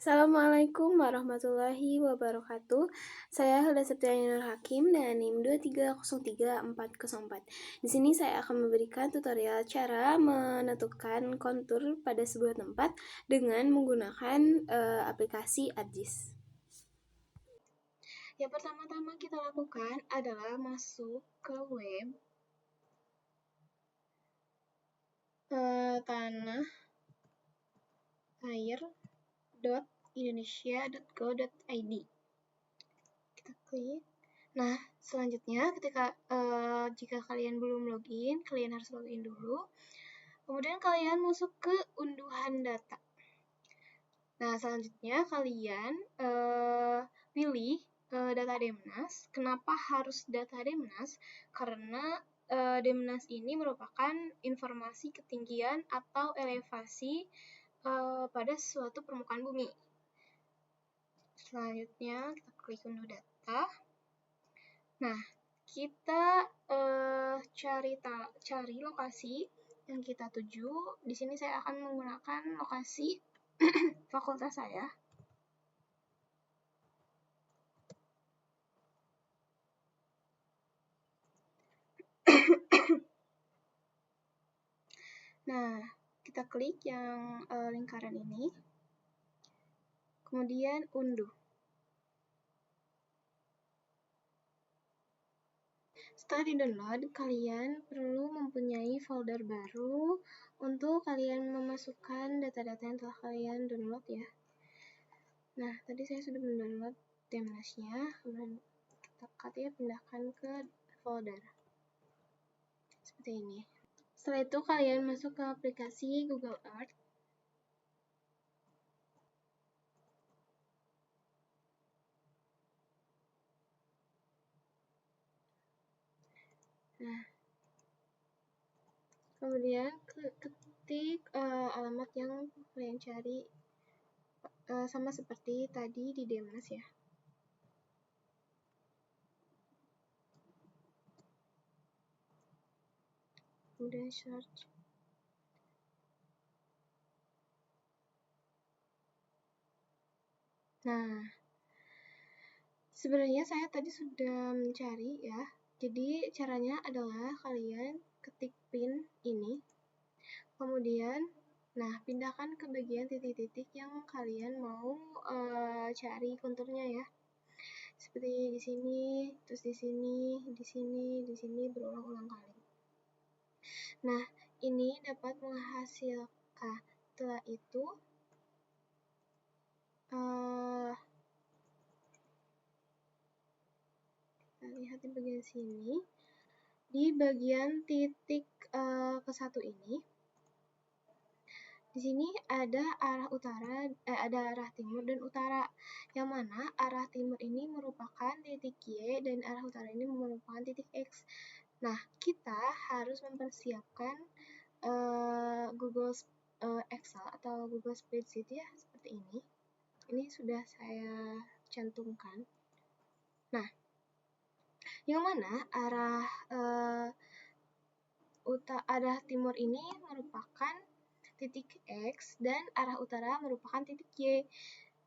Assalamualaikum warahmatullahi wabarakatuh. Saya Hilda Septiani Nur Hakim dengan NIM 2303404. Di sini saya akan memberikan tutorial cara menentukan kontur pada sebuah tempat dengan menggunakan aplikasi ArcGIS. Yang pertama-tama kita lakukan adalah masuk ke web tanah air.indonesia.go.id. Kita klik. Nah, selanjutnya jika kalian belum login, kalian harus login dulu. Kemudian kalian masuk ke unduhan data. Nah, selanjutnya kalian pilih data Demnas. Kenapa harus data Demnas? Karena Demnas ini merupakan informasi ketinggian atau elevasi pada suatu permukaan bumi. Selanjutnya kita klik unduh data. Nah, kita cari lokasi yang kita tuju. Di sini saya akan menggunakan lokasi fakultas saya. Nah, kita klik yang lingkaran ini, kemudian unduh. Setelah di-download, kalian perlu mempunyai folder baru untuk kalian memasukkan data-data yang telah kalian download ya. Nah, tadi saya sudah mendownload Demnasnya, kemudian kita pindahkan ke folder. Seperti ini. Setelah itu kalian masuk ke aplikasi Google Earth. Nah, kemudian ketik alamat yang kalian cari sama seperti tadi di Demnas ya. Kemudian search. Nah, sebenarnya saya tadi sudah mencari ya. Jadi caranya adalah kalian ketik pin ini. Kemudian, nah pindahkan ke bagian titik-titik yang kalian mau cari konturnya ya. Seperti di sini, terus di sini, di sini, di sini berulang-ulang kali. Nah, ini dapat menghasilkan. Setelah itu kita lihat di bagian sini, di bagian titik ke satu ini, di sini ada arah utara, ada arah timur dan utara, yang mana arah timur ini merupakan titik Y dan arah utara ini merupakan titik X. Nah, kita harus mempersiapkan Google Excel atau Google Spreadsheet ya, seperti ini. Ini sudah saya cantumkan. Nah, yang mana arah timur ini merupakan titik X dan arah utara merupakan titik Y.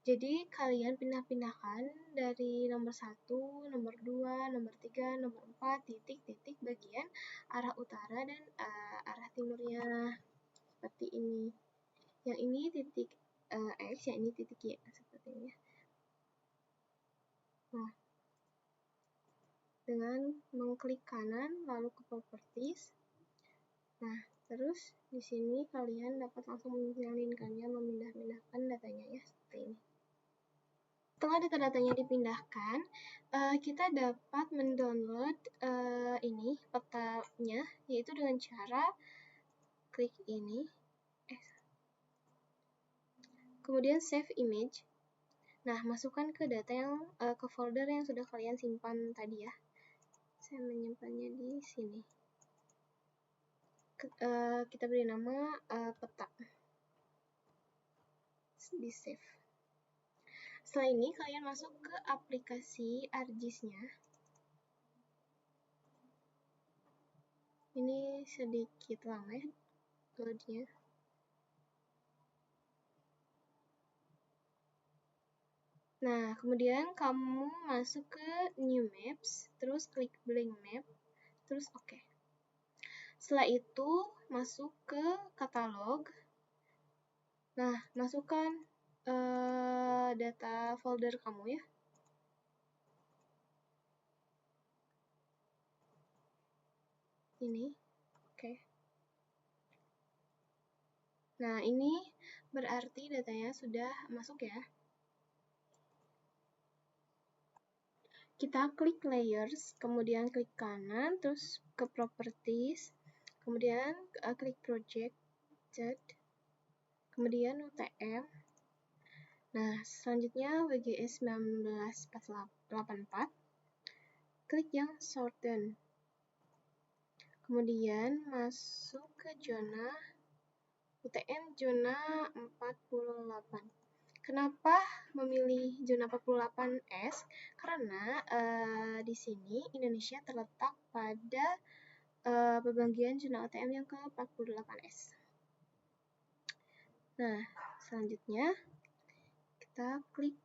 Jadi kalian pindah-pindahkan dari nomor 1, nomor 2, nomor 3, nomor 4, titik-titik bagian arah utara dan arah timurnya. Seperti ini. Yang ini titik X, yang ini titik Y. Seperti ini. Nah, dengan mengklik kanan lalu ke properties. Nah, terus di sini kalian dapat langsung menjalinkannya, memindah-pindahkan datanya ya, seperti ini. Setelah data-datanya dipindahkan, kita dapat mendownload ini petanya, yaitu dengan cara klik ini, kemudian save image. Nah, masukkan ke data yang ke folder yang sudah kalian simpan tadi ya. Saya menyimpannya di sini. Kita beri nama peta. Di save. Setelah ini kalian masuk ke aplikasi ArcGIS-nya. Ini sedikit lama ya load-nya. Nah, kemudian kamu masuk ke New Maps, terus klik Blank Map, terus oke. Setelah itu, masuk ke katalog. Nah, masukkan data folder kamu ya. Ini, oke. Nah, ini berarti datanya sudah masuk ya. Kita klik layers, kemudian klik kanan, terus ke properties, kemudian klik project, kemudian UTM. Nah, selanjutnya WGS 1984, klik yang shorten. Kemudian masuk ke zona UTM zona 48. Kenapa memilih zona 48S? Karena di sini Indonesia terletak pada pembagian zona UTM yang ke 48S. Nah, selanjutnya kita klik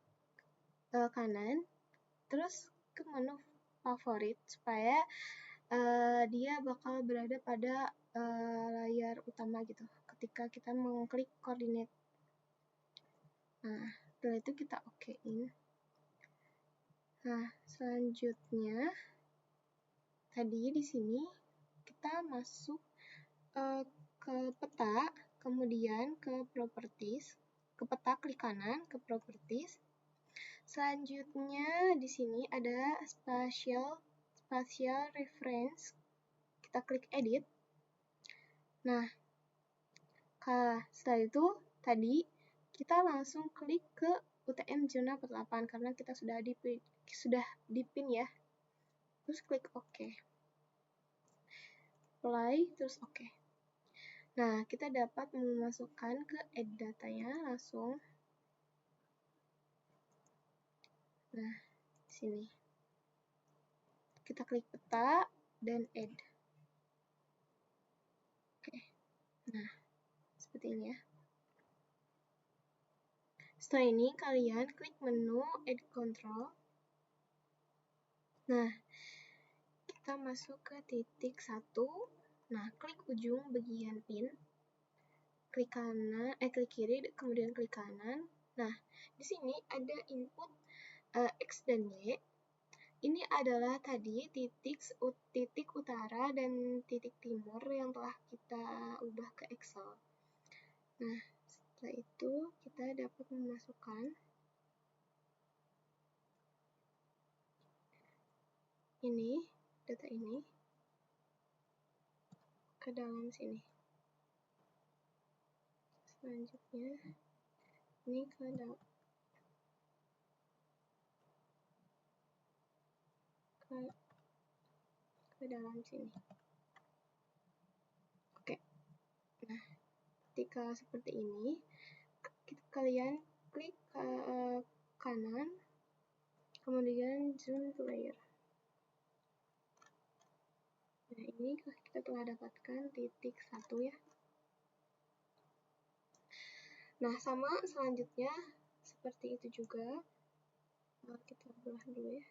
kanan, terus ke menu favorit supaya dia bakal berada pada layar utama gitu ketika kita mengklik koordinat. Nah, setelah itu kita okein. Nah, selanjutnya tadi di sini kita masuk ke peta, kemudian ke properties, ke peta klik kanan, ke properties. Selanjutnya di sini ada spatial reference. Kita klik edit. Nah, setelah itu tadi kita langsung klik ke UTM zona 48 karena kita sudah dipin ya. Terus klik OK. Apply, terus OK. Nah, kita dapat memasukkan ke add datanya langsung. Nah, di sini. Kita klik peta dan add. Oke. Nah, seperti ini ya. Setelah ini kalian klik menu add control. Nah, kita masuk ke titik 1. Nah, klik ujung bagian pin. Klik kanan, klik kiri, kemudian klik kanan. Nah, di sini ada input X dan Y. Ini adalah tadi titik utara dan titik timur yang telah kita ubah ke Excel. Nah, setelah itu kita dapat memasukkan data ini ke dalam sini. Selanjutnya ini ke dalam sini. Oke. Nah, ketika seperti ini, kalian klik kanan, kemudian zoom to layer. Nah, ini kita telah dapatkan titik 1 ya. Nah, sama selanjutnya seperti itu juga. Nah, kita belah dulu ya.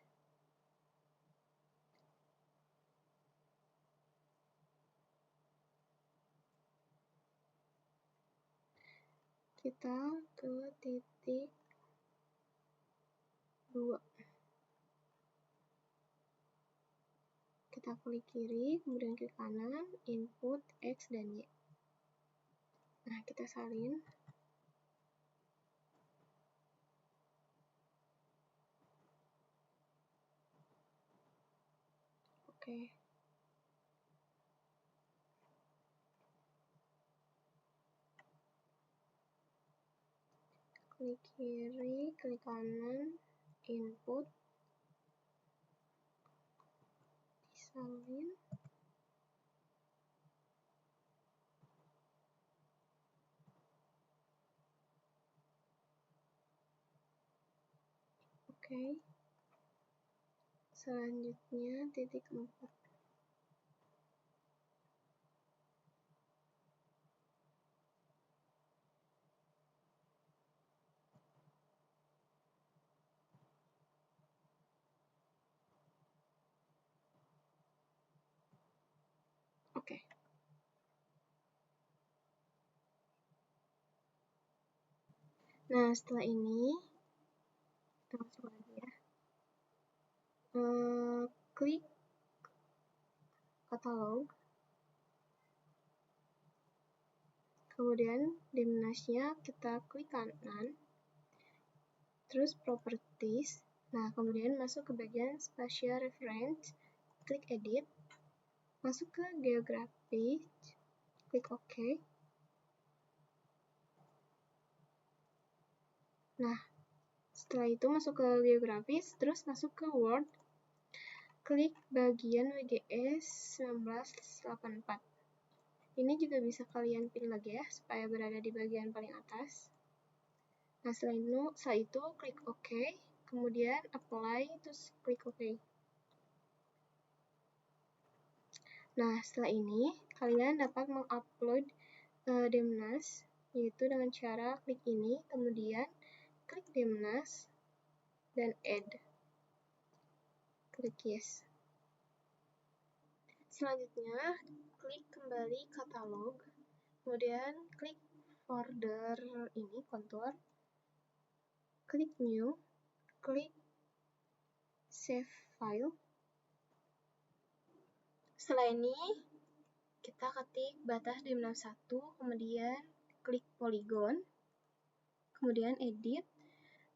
Kita ke titik 2. Kita klik kiri, kemudian klik kanan, input X dan Y. Nah, kita salin. Oke. Klik kiri, klik kanan, input, disalin. Oke. Selanjutnya titik 4. OK. Nah, setelah ini kita masuk lagi ya. Klik katalog. Kemudian dimnasnya kita klik kanan. Terus properties. Nah, kemudian masuk ke bagian spatial reference. Klik edit. Masuk ke geography. Klik OK. Nah, setelah itu masuk ke geografis, terus masuk ke Word. Klik bagian WGS 1984. Ini juga bisa kalian pilih lagi ya, supaya berada di bagian paling atas. Nah, setelah itu klik OK, kemudian apply, terus klik OK. Nah, setelah ini kalian dapat mengupload Demnas, yaitu dengan cara klik ini, kemudian klik Demnas, dan add. Klik yes. Selanjutnya, klik kembali katalog, kemudian klik folder ini, kontur, klik new, klik save file. Setelah ini, kita ketik batas Demnas 1, kemudian klik polygon, kemudian edit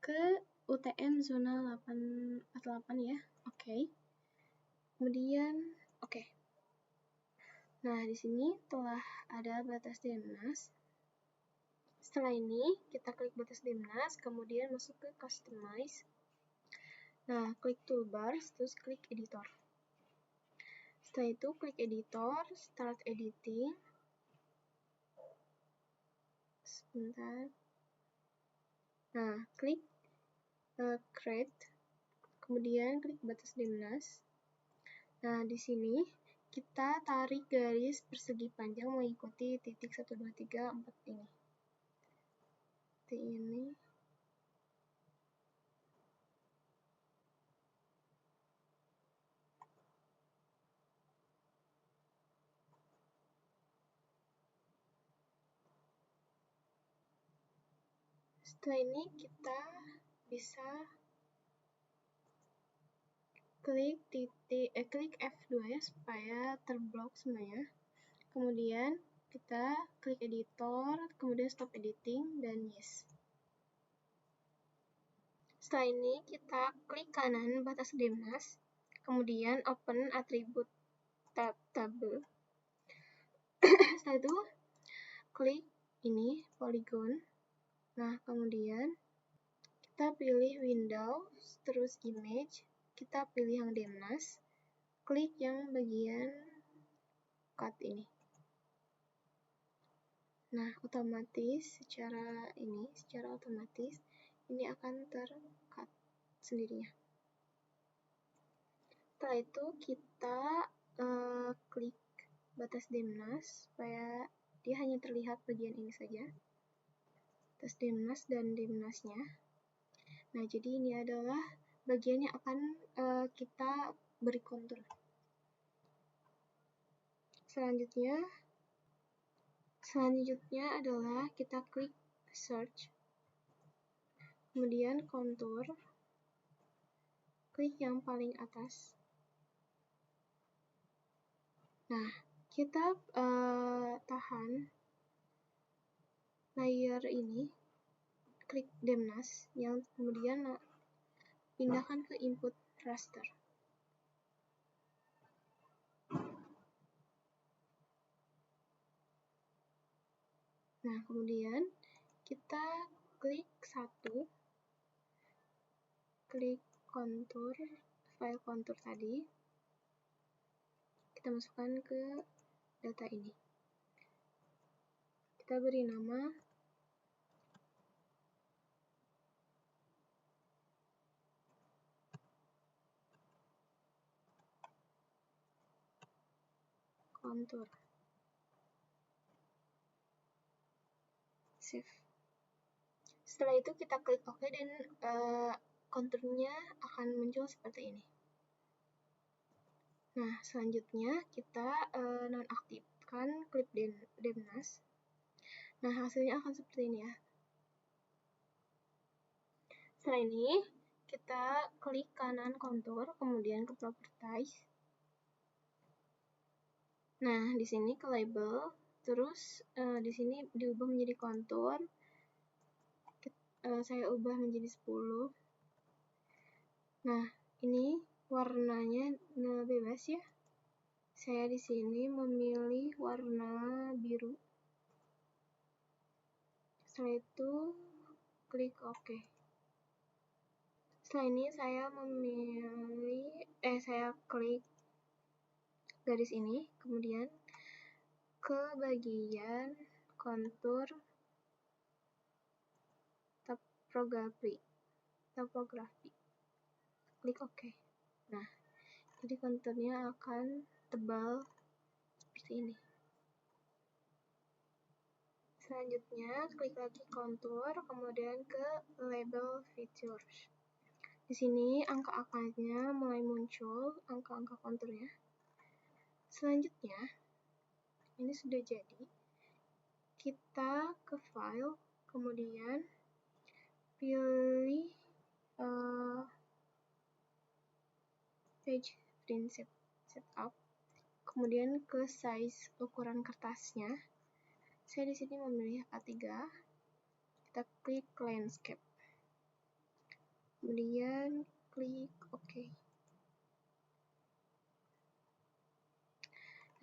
ke UTM zona 848 ya, oke. Kemudian oke. Nah, di sini telah ada batas Demnas. Setelah ini, kita klik batas Demnas, kemudian masuk ke Customize. Nah, klik Toolbars, terus klik Editor. Setelah itu, klik Editor, Start Editing. Sebentar. Nah, klik Create, kemudian klik batas Demnas. Nah, di sini kita tarik garis persegi panjang mengikuti titik 1, 2, 3, 4 ini. Titik ini. Setelah ini kita bisa klik F2 ya, supaya terblok semuanya. Kemudian kita klik editor, kemudian stop editing, dan yes. Setelah ini kita klik kanan batas Demnas, kemudian open atribut table. Setelah itu klik ini polygon. Nah, kemudian kita pilih window, terus image, kita pilih yang Demnas, klik yang bagian cut ini. Nah, secara otomatis ini akan ter-cut sendirinya. Setelah itu kita klik batas Demnas supaya dia hanya terlihat bagian ini saja. Batas Demnas dan Demnasnya. Nah, jadi ini adalah bagian yang akan kita beri kontur. Selanjutnya adalah kita klik search, kemudian kontur, klik yang paling atas. Nah, kita tahan layer ini, klik Demnas, yang kemudian pindahkan ke input raster. Nah, kemudian kita klik klik kontur, file kontur tadi, kita masukkan ke data ini. Kita beri nama kontur. Save. Setelah itu kita klik OK dan konturnya akan muncul seperti ini. Nah, selanjutnya kita nonaktifkan klip Demnas. Nah, hasilnya akan seperti ini ya. Setelah ini, kita klik kanan kontur, kemudian ke properties. Nah, di sini ke label, terus di sini diubah menjadi kontur. Saya ubah menjadi 10. Nah, ini warnanya bebas ya. Saya di sini memilih warna biru. Setelah itu klik OK. Setelah ini saya klik garis ini, kemudian ke bagian kontur topografi. Klik OK. Nah, jadi konturnya akan tebal seperti ini. Selanjutnya, klik lagi kontur, kemudian ke label features. Di sini angka-angkanya mulai muncul, angka-angka konturnya. Selanjutnya, ini sudah jadi. Kita ke file, kemudian pilih page print setup, kemudian ke size ukuran kertasnya. Saya di sini memilih A3. Kita klik landscape. Kemudian klik OK.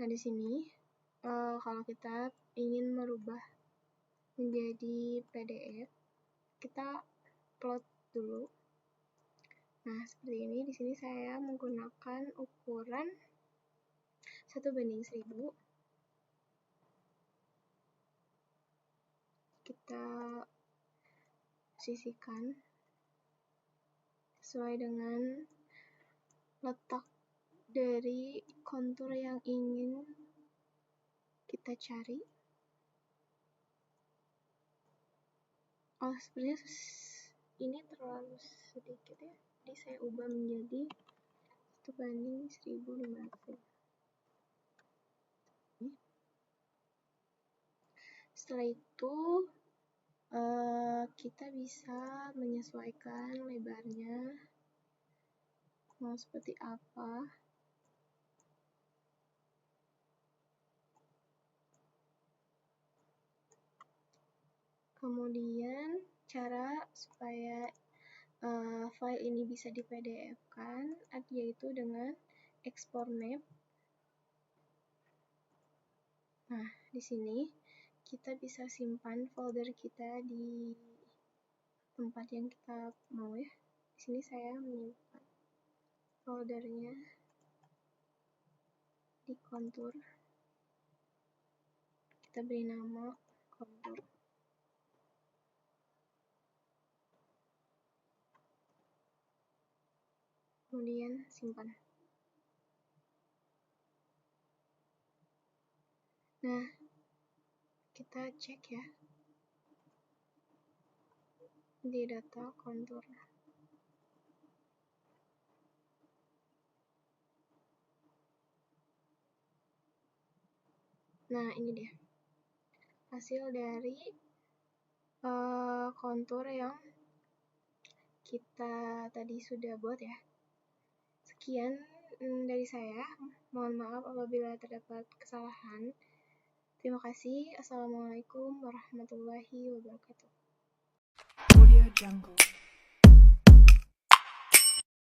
Nah, di sini kalau kita ingin merubah menjadi PDF, kita plot dulu. Nah, seperti ini. Di sini saya menggunakan ukuran 1:1000. Kita posisikan sesuai dengan letak dari kontur yang ingin kita cari. Oh, sebenarnya ini terlalu sedikit ya. Jadi saya ubah menjadi 1:1500. Setelah itu kita bisa menyesuaikan lebarnya mau seperti apa. Kemudian cara supaya file ini bisa di PDF-kan yaitu dengan export map. Nah, di sini kita bisa simpan folder kita di tempat yang kita mau ya. Di sini saya menyimpan foldernya di kontur. Kita beri nama kontur. Kemudian simpan. Nah, kita cek ya di data kontur. Nah, ini dia hasil dari kontur yang kita tadi sudah buat ya. Sekian dari saya. Mohon maaf apabila terdapat kesalahan. Terima kasih. Assalamualaikum warahmatullahi wabarakatuh. Audio Jungle.